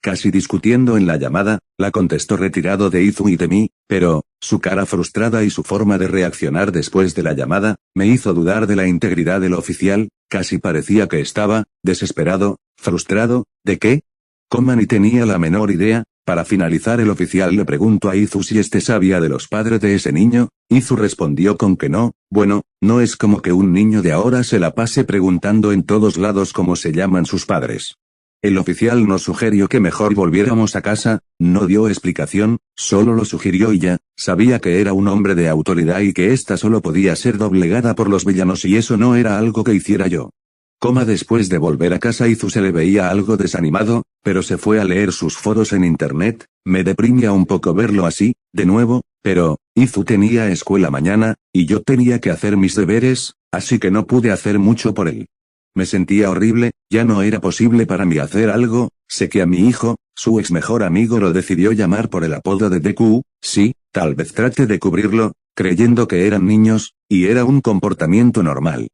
casi discutiendo en la llamada, la contestó retirado de Izu y de mí, pero, su cara frustrada y su forma de reaccionar después de la llamada, me hizo dudar de la integridad del oficial, casi parecía que estaba, desesperado, frustrado, ¿de qué? Ni tenía la menor idea. Para finalizar el oficial le preguntó a Izu si sabía de los padres de ese niño, Izu respondió con que no, bueno, no es como que un niño de ahora se la pase preguntando en todos lados cómo se llaman sus padres. El oficial nos sugirió que mejor volviéramos a casa, no dio explicación, solo lo sugirió y ya, sabía que era un hombre de autoridad y que ésta solo podía ser doblegada por los villanos y eso no era algo que hiciera yo. Después de volver a casa Izu se le veía algo desanimado, pero se fue a leer sus foros en internet, me deprimía un poco verlo así, de nuevo, pero, Izu tenía escuela mañana, y yo tenía que hacer mis deberes, así que no pude hacer mucho por él. Me sentía horrible, ya no era posible para mí hacer algo, sé que a mi hijo, su ex mejor amigo lo decidió llamar por el apodo de Deku, sí, tal vez trate de cubrirlo, creyendo que eran niños, y era un comportamiento normal.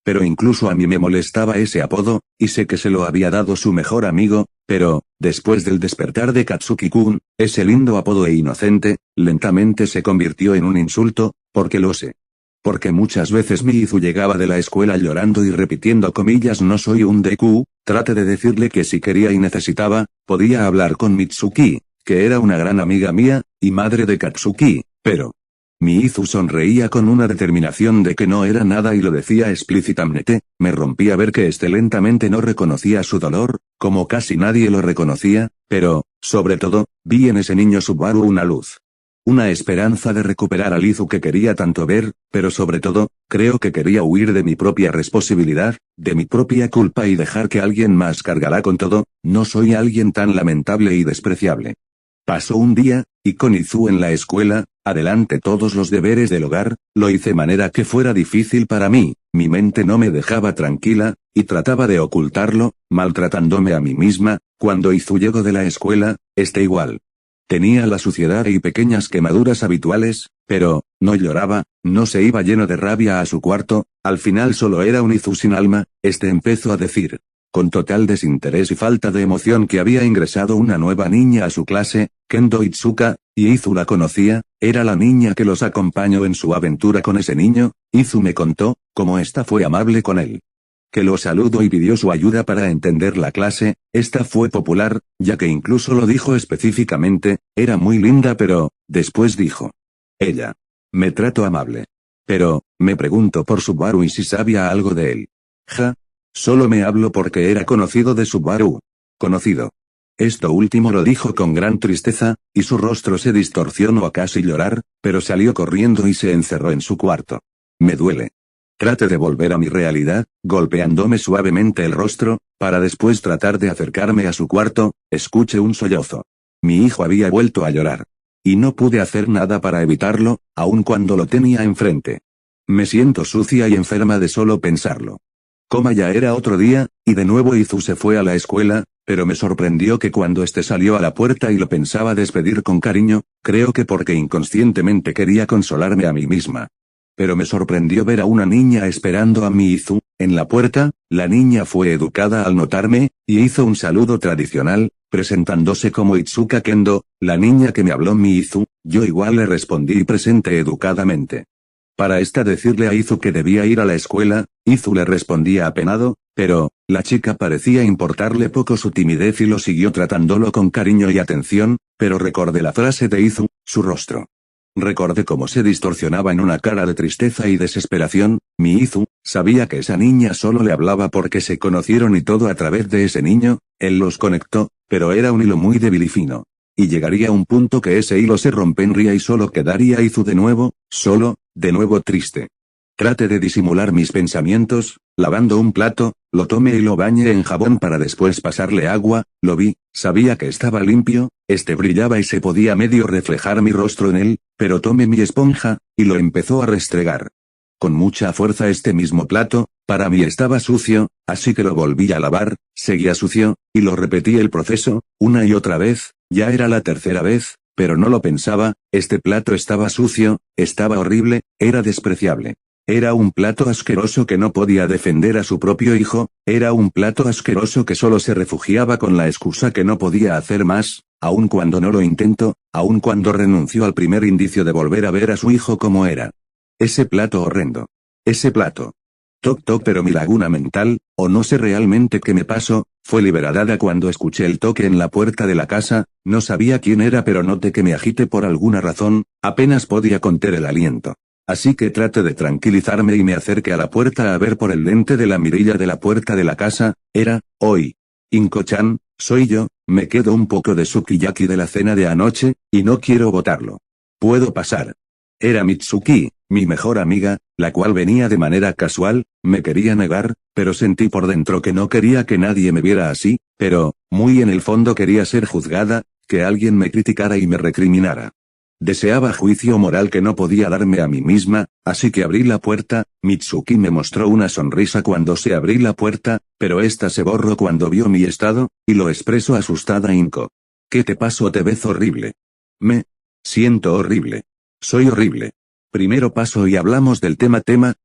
Pero incluso a mí me molestaba ese apodo, y sé que se lo había dado su mejor amigo, pero, después del despertar de Katsuki-kun, ese lindo apodo e inocente, lentamente se convirtió en un insulto, porque lo sé. Porque muchas veces mi Izu llegaba de la escuela llorando y repitiendo comillas no soy un Deku, trate de decirle que si quería y necesitaba, podía hablar con Mitsuki, que era una gran amiga mía, y madre de Katsuki, pero... Mi Izu sonreía con una determinación de que no era nada y lo decía explícitamente, me rompía ver que lentamente no reconocía su dolor, como casi nadie lo reconocía, pero, sobre todo, vi en ese niño Subaru una luz. Una esperanza de recuperar al Izu que quería tanto ver, pero sobre todo, creo que quería huir de mi propia responsabilidad, de mi propia culpa y dejar que alguien más cargara con todo, no soy alguien tan lamentable y despreciable. Pasó un día, y con Izu en la escuela, adelante todos los deberes del hogar, lo hice manera que fuera difícil para mí, mi mente no me dejaba tranquila, y trataba de ocultarlo, maltratándome a mí misma, cuando Izu llegó de la escuela, igual. Tenía la suciedad y pequeñas quemaduras habituales, pero, no lloraba, no se iba lleno de rabia a su cuarto, al final solo era un Izu sin alma, empezó a decir. Con total desinterés y falta de emoción que había ingresado una nueva niña a su clase, Kendo Itsuka, y Izu la conocía, era la niña que los acompañó en su aventura con ese niño, Izu me contó, cómo esta fue amable con él. Que lo saludó y pidió su ayuda para entender la clase, esta fue popular, ya que incluso lo dijo específicamente, era muy linda pero, después dijo. Ella. Me trato amable. Pero, me pregunto por Subaru y si sabía algo de él. Ja. Solo me hablo porque era conocido de Subaru. Conocido. Esto último lo dijo con gran tristeza, y su rostro se distorsionó a casi llorar, pero salió corriendo y se encerró en su cuarto. Me duele. Trate de volver a mi realidad, golpeándome suavemente el rostro, para después tratar de acercarme a su cuarto, escuché un sollozo. Mi hijo había vuelto a llorar. Y no pude hacer nada para evitarlo, aun cuando lo tenía enfrente. Me siento sucia y enferma de solo pensarlo. Ya era otro día, y de nuevo Izu se fue a la escuela, pero me sorprendió que cuando salió a la puerta y lo pensaba despedir con cariño, creo que porque inconscientemente quería consolarme a mí misma. pero me sorprendió ver a una niña esperando a mi Izu. En la puerta, la niña fue educada al notarme, y hizo un saludo tradicional, presentándose como Itsuka Kendo, la niña que me habló mi Izu. Yo igual le respondí y presenté educadamente. Para esta decirle a Izu que debía ir a la escuela, Izu le respondía apenado, pero, la chica parecía importarle poco su timidez y lo siguió tratándolo con cariño y atención, pero recordé la frase de Izu, su rostro. Recordé cómo se distorsionaba en una cara de tristeza y desesperación. Mi Izu sabía que esa niña solo le hablaba porque se conocieron y todo a través de ese niño. Él los conectó, pero era un hilo muy débil y fino. Y llegaría un punto que ese hilo se rompería y solo quedaría Izu de nuevo, solo, de nuevo triste. Traté de disimular mis pensamientos, lavando un plato, lo tomé y lo bañé en jabón para después pasarle agua, lo vi, sabía que estaba limpio, brillaba y se podía medio reflejar mi rostro en él, pero tomé mi esponja, y lo empezó a restregar. Con mucha fuerza mismo plato, para mí estaba sucio, así que lo volví a lavar, seguía sucio, y lo repetí el proceso, una y otra vez, ya era la tercera vez, pero no lo pensaba, plato estaba sucio, estaba horrible, era despreciable. Era un plato asqueroso que no podía defender a su propio hijo, era un plato asqueroso que solo se refugiaba con la excusa que no podía hacer más, aun cuando no lo intentó, aun cuando renunció al primer indicio de volver a ver a su hijo como era. Ese plato horrendo. Ese plato. Toc toc, pero mi laguna mental, o no sé realmente qué me pasó, fue liberada cuando escuché el toque en la puerta de la casa. No sabía quién era, pero noté que me agité por alguna razón, apenas podía contener el aliento. Así que traté de tranquilizarme y me acerqué a la puerta a ver por el lente de la mirilla de la puerta de la casa. Era, hoy. Inko-chan, soy yo, me quedo un poco de sukiyaki de la cena de anoche, y no quiero botarlo. ¿Puedo pasar? Era Mitsuki, mi mejor amiga, la cual venía de manera casual. Me quería negar, pero sentí por dentro que no quería que nadie me viera así, pero, muy en el fondo quería ser juzgada, que alguien me criticara y me recriminara. Deseaba juicio moral que no podía darme a mí misma, así que abrí la puerta. Mitsuki me mostró una sonrisa cuando se abrí la puerta, pero esta se borró cuando vio mi estado, y lo expresó asustada Inko. ¿Qué te pasó? Te ves horrible. Me siento horrible. Soy horrible. Primero paso y hablamos del tema,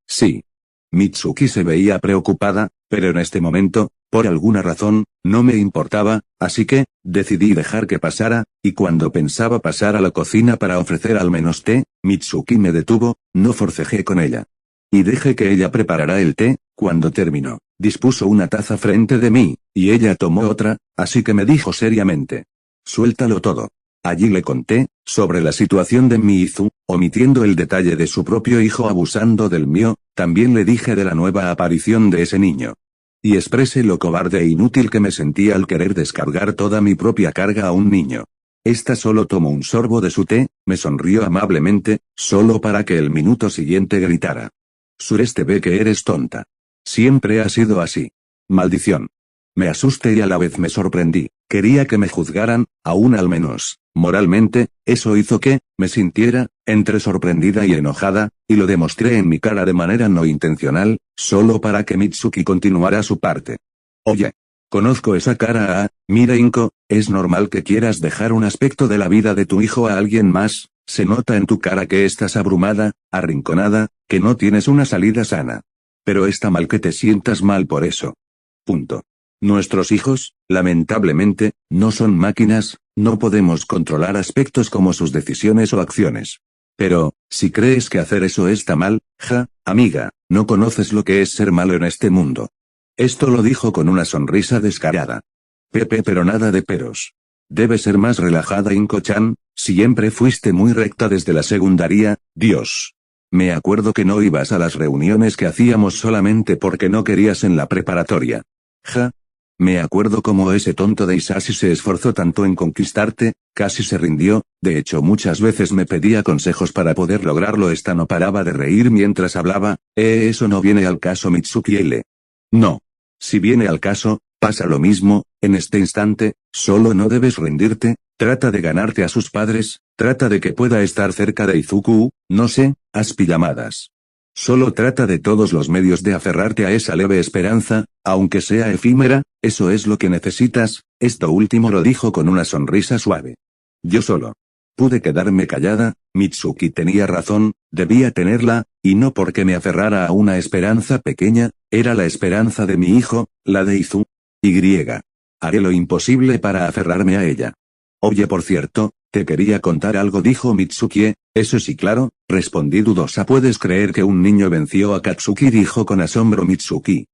sí. Mitsuki se veía preocupada, pero en este momento, por alguna razón, no me importaba, así que, decidí dejar que pasara, y cuando pensaba pasar a la cocina para ofrecer al menos té, Mitsuki me detuvo, no forcejé con ella. Y dejé que ella preparara el té. Cuando terminó, dispuso una taza frente de mí, y ella tomó otra, así que me dijo seriamente. Suéltalo todo. Allí le conté, sobre la situación de mi Izu, omitiendo el detalle de su propio hijo abusando del mío. También le dije de la nueva aparición de ese niño. Y expresé lo cobarde e inútil que me sentía al querer descargar toda mi propia carga a un niño. Esta solo tomó un sorbo de su té, me sonrió amablemente, solo para que el minuto siguiente gritara. Sureste, ve que eres tonta. Siempre ha sido así. Maldición. Me asusté y a la vez me sorprendí. Quería que me juzgaran, aún al menos, moralmente. Eso hizo que, me sintiera, entre sorprendida y enojada, y lo demostré en mi cara de manera no intencional, solo para que Mitsuki continuara su parte. Oye. Conozco esa cara. Mira Inko, es normal que quieras dejar un aspecto de la vida de tu hijo a alguien más. Se nota en tu cara que estás abrumada, arrinconada, que no tienes una salida sana. Pero está mal que te sientas mal por eso. Punto. Nuestros hijos, lamentablemente, no son máquinas, no podemos controlar aspectos como sus decisiones o acciones. Pero, si crees que hacer eso está mal, amiga, no conoces lo que es ser malo en este mundo. Esto lo dijo con una sonrisa descarada. Pero nada de peros. Debes ser más relajada, Inko-chan, siempre fuiste muy recta desde la secundaria. Dios. Me acuerdo que no ibas a las reuniones que hacíamos solamente porque no querías en la preparatoria. Me acuerdo cómo ese tonto de Isashi se esforzó tanto en conquistarte, casi se rindió. De hecho muchas veces me pedía consejos para poder lograrlo. Esta no paraba de reír mientras hablaba. Eso no viene al caso, Mitsuki L. No. Si viene al caso, pasa lo mismo. En este instante, solo no debes rendirte. Trata de ganarte a sus padres, trata de que pueda estar cerca de Izuku, no sé, haz pijamadas. Solo trata de todos los medios de aferrarte a esa leve esperanza, aunque sea efímera. Eso es lo que necesitas. Esto último lo dijo con una sonrisa suave. Yo solo. Pude quedarme callada. Mitsuki tenía razón, debía tenerla, y no porque me aferrara a una esperanza pequeña, era la esperanza de mi hijo, la de Izu. Haré lo imposible para aferrarme a ella. Oye, por cierto, te quería contar algo, dijo Mitsuki. Eso sí, claro, respondí dudosa. ¿Puedes creer que un niño venció a Katsuki?, dijo con asombro Mitsuki.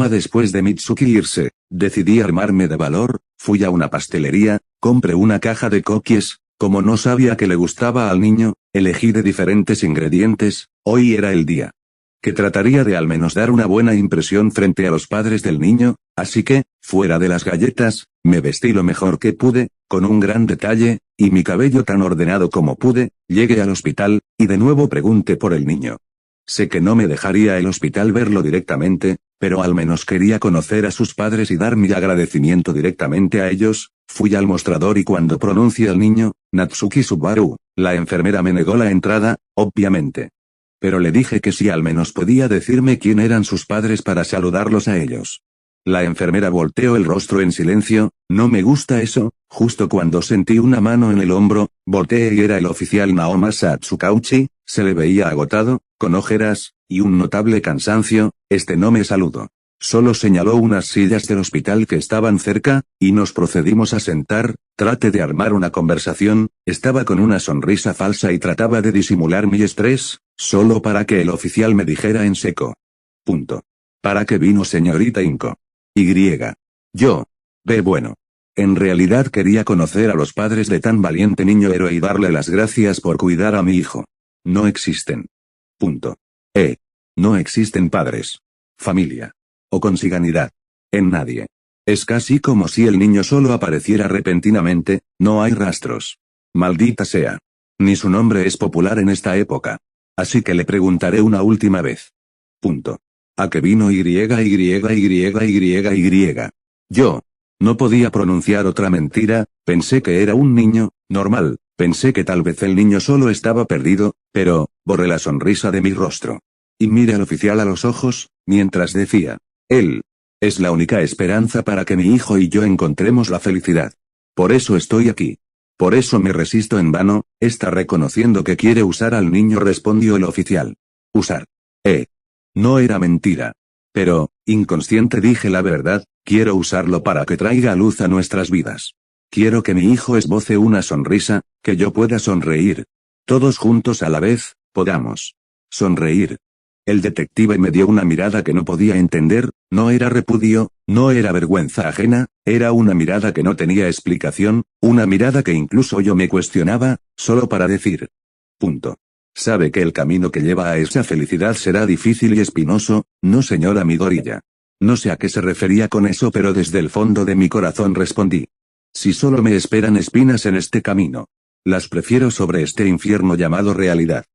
Después de Mitsuki irse, decidí armarme de valor, fui a una pastelería, compré una caja de cookies. Como no sabía que le gustaba al niño, elegí de diferentes ingredientes. Hoy era el día que trataría de al menos dar una buena impresión frente a los padres del niño, así que, fuera de las galletas, me vestí lo mejor que pude, con un gran detalle, y mi cabello tan ordenado como pude. Llegué al hospital, y de nuevo pregunté por el niño. Sé que no me dejaría el hospital verlo directamente, pero al menos quería conocer a sus padres y dar mi agradecimiento directamente a ellos. Fui al mostrador y cuando pronuncié al niño, Natsuki Subaru, la enfermera me negó la entrada, obviamente. Pero le dije que si al menos podía decirme quién eran sus padres para saludarlos a ellos. La enfermera volteó el rostro en silencio. No me gusta eso. Justo cuando sentí una mano en el hombro, volteé y era el oficial Naomasa Tsukauchi. Se le veía agotado, con ojeras, y un notable cansancio. No me saludó. Solo señaló unas sillas del hospital que estaban cerca, y nos procedimos a sentar. Traté de armar una conversación. Estaba con una sonrisa falsa y trataba de disimular mi estrés, solo para que el oficial me dijera en seco. ¿Para qué vino, señorita Inko? Yo. Bueno. En realidad quería conocer a los padres de tan valiente niño héroe y darle las gracias por cuidar a mi hijo. No existen. No existen padres. Familia. O consanguinidad. En nadie. Es casi como si el niño solo apareciera repentinamente, no hay rastros. Maldita sea. Ni su nombre es popular en esta época. Así que le preguntaré una última vez. ¿A qué vino Y? Yo. No podía pronunciar otra mentira. Pensé que era un niño normal, pensé que tal vez el niño solo estaba perdido, pero, borré la sonrisa de mi rostro. Y miré al oficial a los ojos, mientras decía. Él. Es la única esperanza para que mi hijo y yo encontremos la felicidad. Por eso estoy aquí. Por eso me resisto en vano. Está reconociendo que quiere usar al niño, respondió el oficial. Usar. No era mentira. Pero, inconsciente, dije la verdad, quiero usarlo para que traiga luz a nuestras vidas. Quiero que mi hijo esboce una sonrisa, que yo pueda sonreír. Todos juntos a la vez, podamos sonreír. El detective me dio una mirada que no podía entender. No era repudio, no era vergüenza ajena, era una mirada que no tenía explicación, una mirada que incluso yo me cuestionaba, solo para decir. Sabe que el camino que lleva a esa felicidad será difícil y espinoso, ¿no, señora Midoriya? No sé a qué se refería con eso, pero desde el fondo de mi corazón respondí. Si solo me esperan espinas en este camino. Las prefiero sobre este infierno llamado realidad.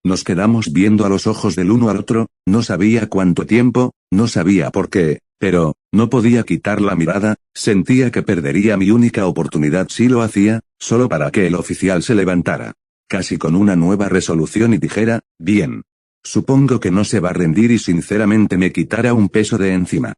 Nos quedamos viendo a los ojos del uno al otro, no sabía cuánto tiempo, no sabía por qué, pero, no podía quitar la mirada, sentía que perdería mi única oportunidad si lo hacía, solo para que el oficial se levantara. Casi con una nueva resolución y dijera, bien. Supongo que no se va a rendir y sinceramente me quitará un peso de encima.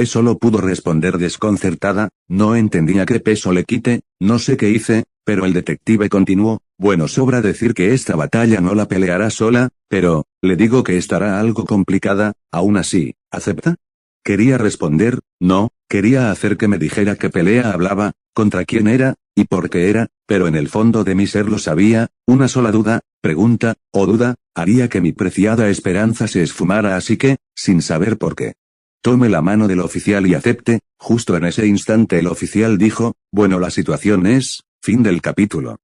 Solo pudo responder desconcertada, no entendía qué peso le quite, no sé qué hice, pero el detective continuó, bueno, sobra decir que esta batalla no la peleará sola, pero, le digo que estará algo complicada, aún así, ¿acepta? Quería responder, no, quería hacer que me dijera qué pelea hablaba, contra quién era, y por qué era, pero en el fondo de mi ser lo sabía. Una sola duda, pregunta, o duda, haría que mi preciada esperanza se esfumara, así que, sin saber por qué, tomé la mano del oficial y acepté. Justo en ese instante el oficial dijo, bueno, la situación es, fin del capítulo.